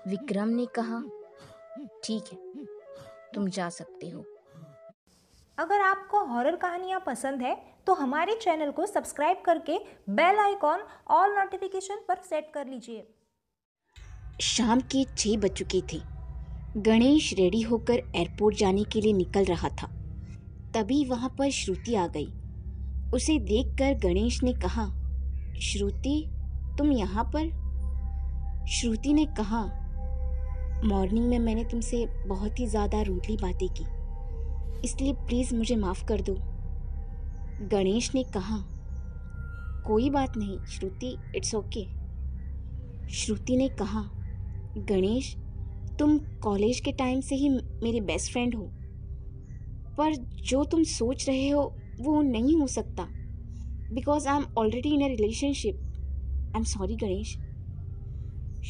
विक्रम ने कहा, ठीक है, तुम जा सकते हो। अगर आपको हॉरर कहानियाँ पसंद है तो हमारे चैनल को सब्सक्राइब करके बेल आइकॉन ऑल नोटिफिकेशन पर सेट कर लीजिए। शाम के 6 बज चुके थे। गणेश रेडी होकर एयरपोर्ट जाने के लिए निकल रहा था। तभी वहां पर श्रुति आ गई। उसे देखकर गणेश ने कहा, श्रुति, तुम यहाँ पर? श्रुति ने कहा, मॉर्निंग में मैंने तुमसे बहुत ही ज़्यादा रूडली बातें की, इसलिए प्लीज़ मुझे माफ़ कर दो। गणेश ने कहा, कोई बात नहीं श्रुति, इट्स ओके। श्रुति ने कहा, गणेश, तुम कॉलेज के टाइम से ही मेरी बेस्ट फ्रेंड हो, पर जो तुम सोच रहे हो वो नहीं हो सकता, because I am already in a relationship. I am sorry Ganesh.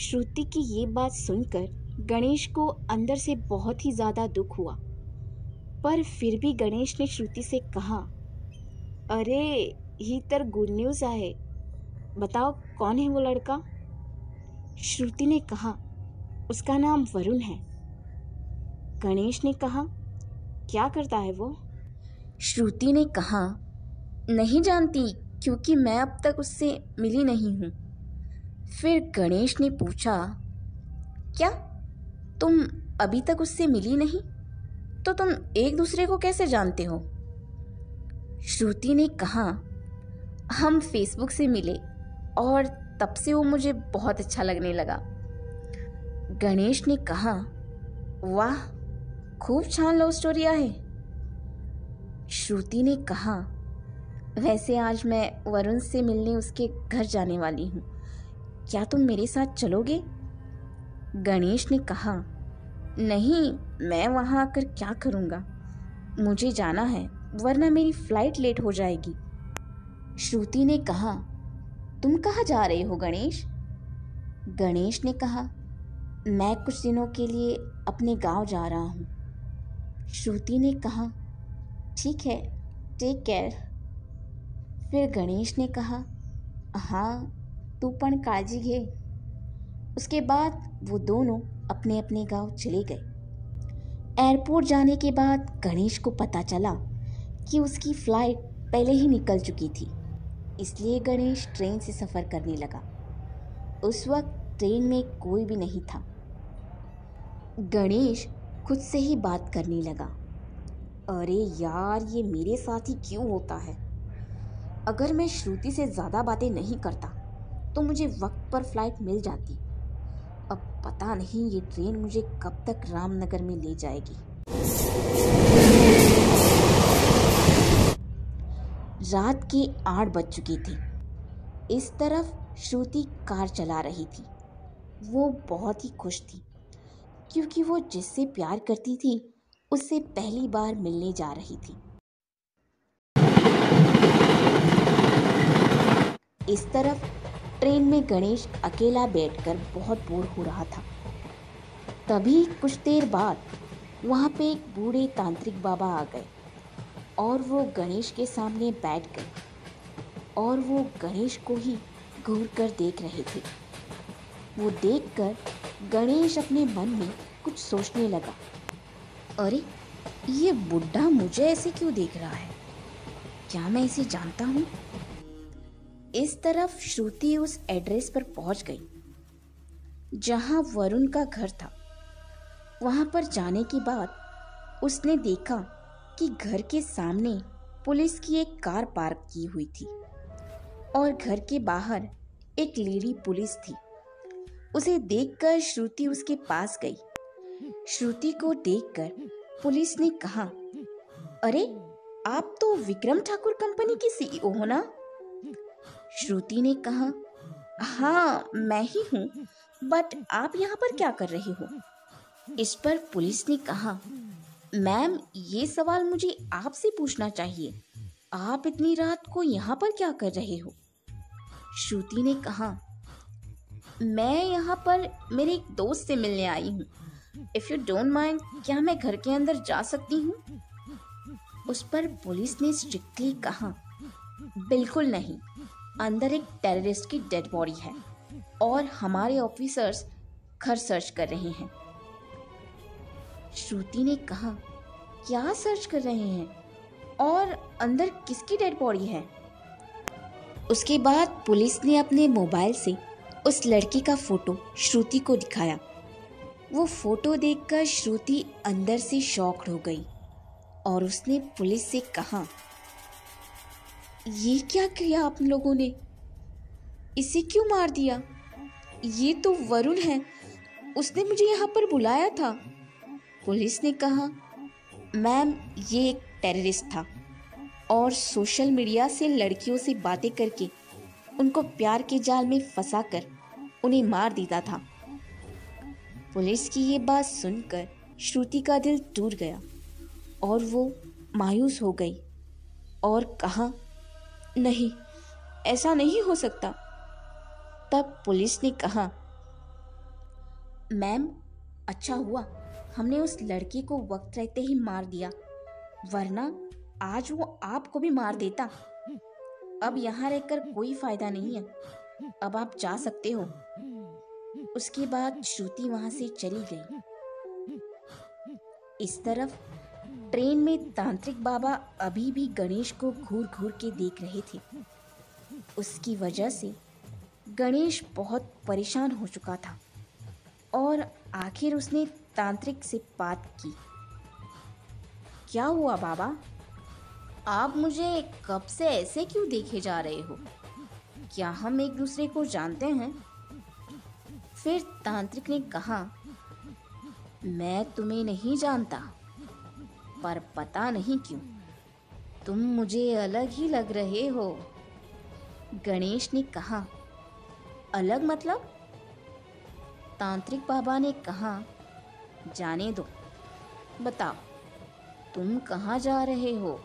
Shruti की ये बात सुनकर गणेश को अंदर से बहुत ही ज़्यादा दुख हुआ, पर फिर भी गणेश ने श्रुति से कहा, अरे ही तर गुड न्यूज़ आहे, बताओ कौन है वो लड़का? श्रुति ने कहा, उसका नाम वरुण है। गणेश ने कहा, क्या करता है वो? श्रुति ने कहा, नहीं जानती, क्योंकि मैं अब तक उससे मिली नहीं हूँ। फिर गणेश ने पूछा, क्या तुम अभी तक उससे मिली नहीं? तो तुम एक दूसरे को कैसे जानते हो? श्रुति ने कहा, हम फेसबुक से मिले और तब से वो मुझे बहुत अच्छा लगने लगा। गणेश ने कहा, वाह, खूब छान लव स्टोरी आहे। श्रुति ने कहा, वैसे आज मैं वरुण से मिलने उसके घर जाने वाली हूँ, क्या तुम मेरे साथ चलोगे? गणेश ने कहा, नहीं, मैं वहाँ आकर क्या करूँगा, मुझे जाना है, वरना मेरी फ्लाइट लेट हो जाएगी। श्रुति ने कहा, तुम कहाँ जा रहे हो गणेश? गणेश ने कहा, मैं कुछ दिनों के लिए अपने गांव जा रहा हूँ। श्रुति ने कहा, ठीक है, टेक केयर। फिर गणेश ने कहा, हाँ, तू पण काळजी घे। उसके बाद वो दोनों अपने अपने गांव चले गए। एयरपोर्ट जाने के बाद गणेश को पता चला कि उसकी फ्लाइट पहले ही निकल चुकी थी, इसलिए गणेश ट्रेन से सफ़र करने लगा। उस वक्त ट्रेन में कोई भी नहीं था। गणेश खुद से ही बात करने लगा, अरे यार, ये मेरे साथ ही क्यों होता है? अगर मैं श्रुति से ज़्यादा बातें नहीं करता तो मुझे वक्त पर फ्लाइट मिल जाती। अब पता नहीं ये ट्रेन मुझे कब तक रामनगर में ले जाएगी। रात के 8 बज चुके थे। इस तरफ श्रुति कार चला रही थी। वो बहुत ही खुश थी, क्योंकि वो जिससे प्यार करती थी उससे पहली बार मिलने जा रही थी। इस तरफ ट्रेन में गणेश अकेला बैठकर बहुत बोर हो रहा था। तभी कुछ देर बाद वहाँ पे एक बूढ़े तांत्रिक बाबा आ गए और वो गणेश के सामने बैठ गए और वो गणेश को ही घूर कर देख रहे थे। वो देखकर गणेश अपने मन में कुछ सोचने लगा, अरे ये बुढ़ा मुझे ऐसे क्यों देख रहा है? क्या मैं इसे जानता हूँ? इस तरफ श्रुति उस एड्रेस पर पहुंच गई जहां वरुण का घर था। वहां पर जाने के बाद उसने देखा कि घर के सामने पुलिस की एक कार पार्क की हुई थी और घर के बाहर एक लेडी पुलिस थी। उसे देखकर श्रुति उसके पास गई। श्रुति को देखकर पुलिस ने कहा, अरे आप तो विक्रम ठाकुर कंपनी की सीईओ हो ना? श्रुति ने कहा, हाँ मैं ही हूँ, बट आप यहाँ पर क्या कर रहे हो? इस पर पुलिस ने कहा, मैम ये सवाल मुझे आपसे पूछना चाहिए, आप इतनी रात को यहाँ पर क्या कर रहे हो? श्रुति ने कहा, मैं यहाँ पर मेरे एक दोस्त से मिलने आई हूँ। इफ़ यू डोंट माइंड, क्या मैं घर के अंदर जा सकती हूँ? उस पर पुलिस ने स्ट्रिक्टली कहा, बिल्कुल नहीं, अंदर एक टेररिस्ट की डेड बॉडी है और हमारे ऑफिसर्स घर सर्च कर रहे हैं। श्रुति ने कहा, क्या सर्च कर रहे हैं और अंदर किसकी डेड बॉडी है? उसके बाद पुलिस ने अपने मोबाइल से उस लड़की का फोटो श्रुति को दिखाया। वो फोटो देखकर श्रुति अंदर से शॉक्ड हो गई और उसने पुलिस से कहा, ये क्या किया आप लोगों ने? इसे क्यों मार दिया? ये तो वरुण है, उसने मुझे यहाँ पर बुलाया था। पुलिस ने कहा, मैम ये एक टेररिस्ट था और सोशल मीडिया से लड़कियों से बातें करके उनको प्यार के जाल में फंसाकर उन्हें मार देता था। पुलिस की ये बात सुनकर श्रुति का दिल टूट गया और वो मायूस हो गई और कहा, नहीं, ऐसा नहीं हो सकता। तब पुलिस ने कहा, मैम अच्छा हुआ हमने उस लड़की को वक्त रहते ही मार दिया, वरना आज वो आपको भी मार देता। अब यहाँ रहकर कोई फायदा नहीं है, अब आप जा सकते हो। उसके बाद श्रुति वहां से चली गई। इस तरफ ट्रेन में तांत्रिक बाबा अभी भी गणेश को घूर घूर के देख रहे थे। उसकी वजह से गणेश बहुत परेशान हो चुका था और आखिर उसने तांत्रिक से बात की। क्या हुआ बाबा, आप मुझे कब से ऐसे क्यों देखे जा रहे हो? क्या हम एक दूसरे को जानते हैं? फिर तांत्रिक ने कहा, मैं तुम्हें नहीं जानता, पर पता नहीं क्यों तुम मुझे अलग ही लग रहे हो। गणेश ने कहा, अलग मतलब? तांत्रिक बाबा ने कहा, जाने दो, बताओ तुम कहाँ जा रहे हो?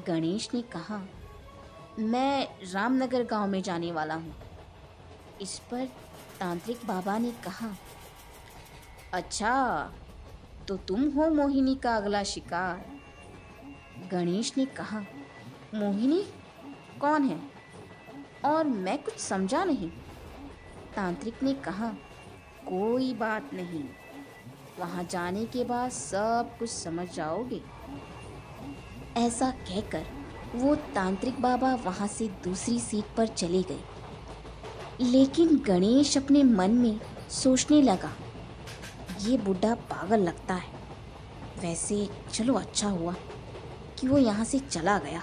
गणेश ने कहा, मैं रामनगर गांव में जाने वाला हूँ। इस पर तांत्रिक बाबा ने कहा, अच्छा तो तुम हो मोहिनी का अगला शिकार। गणेश ने कहा, मोहिनी कौन है? और मैं कुछ समझा नहीं। तांत्रिक ने कहा, कोई बात नहीं, वहां जाने के बाद सब कुछ समझ जाओगे। ऐसा कहकर वो तांत्रिक बाबा वहां से दूसरी सीट पर चले गए। लेकिन गणेश अपने मन में सोचने लगा, ये बुढ़ा पागल लगता है। वैसे चलो अच्छा हुआ कि वो यहाँ से चला गया।